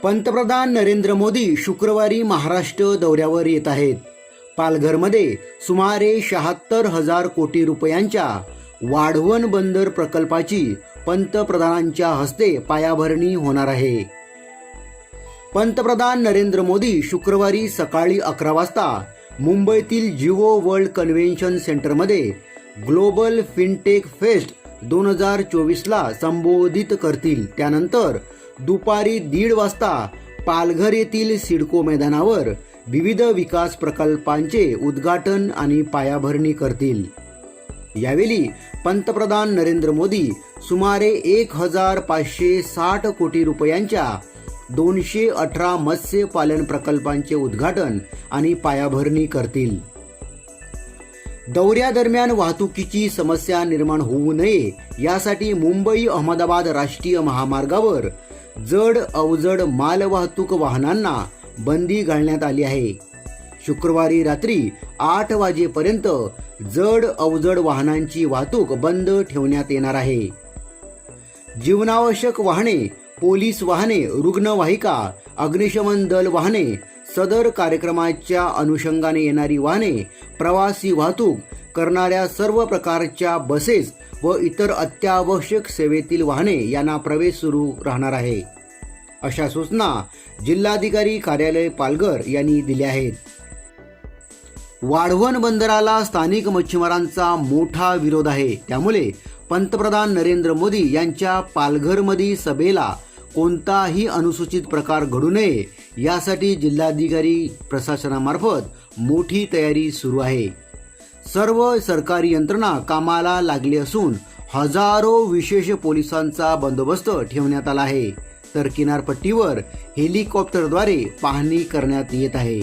पंतप्रधान नरेंद्र मोदी शुक्रवारी महाराष्ट्र दौऱ्यावर येत आहेत. पालघरमध्ये सुमारे 76,000 कोटी रुपयांच्या वाढवण बंदर प्रकल्पाची पंतप्रधानांच्या हस्ते पायाभरणी होणार आहे. पंतप्रधान नरेंद्र मोदी शुक्रवारी सकाळी 11 वाजता मुंबईतील जिओ वर्ल्ड कन्व्हेन्शन सेंटरमध्ये ग्लोबल फिनटेक फेस्ट 2024ला संबोधित करतील. त्यानंतर दुपारी 1:30 वाजता पालघर येथील सिडको मैदानावर विविध विकास प्रकल्पांचे उद्घाटन आणि पायाभरणी करतील. यावेळी पंतप्रधान नरेंद्र मोदी सुमारे 1,560 कोटी रुपयांच्या 218 मत्स्य पालन प्रकल्पांचे उद्घाटन आणि पायाभरणी करतील. दौऱ्यादरम्यान वाहतुकीची समस्या निर्माण होऊ नये यासाठी मुंबई अहमदाबाद राष्ट्रीय महामार्गावर जड अवजड मालवाहतूक वाहनांना बंदी घालण्यात आली आहे. शुक्रवारी रात्री 8 वाजेपर्यंत जड अवजड वाहनांची वाहतूक बंद ठेवण्यात येणार आहे. जीवनावश्यक वाहने, पोलीस वाहने, रुग्णवाहिका, अग्निशमन दल वाहने, सदर कार्यक्रमाच्या अनुषंगाने येणारी वाहने, प्रवासी वाहतूक करणाऱ्या सर्व प्रकारच्या बसेस व इतर अत्यावश्यक सेवेतील वाहने यांना प्रवेश सुरू राहणार आहे. अशा सूचना जिल्हाधिकारी कार्यालय पालघर यांनी दिल्या आहेत. वाढवण बंदराला स्थानिक मच्छीमारांचा मोठा विरोध आहे. त्यामुळे पंतप्रधान नरेंद्र मोदी यांच्या पालघरमधील सभेला कोणताही अनुसूचित प्रकार घडू नये यासाठी जिल्हाधिकारी प्रशासनामार्फत मोठी तयारी सुरू आहे. सर्व सरकारी यंत्रणा कामाला लागली असून हजारो विशेष पोलिसांचा बंदोबस्त ठेवण्यात आला आहे. तर किनारपट्टीवर हेलिकॉप्टरद्वारे पाहणी करण्यात येत आहे.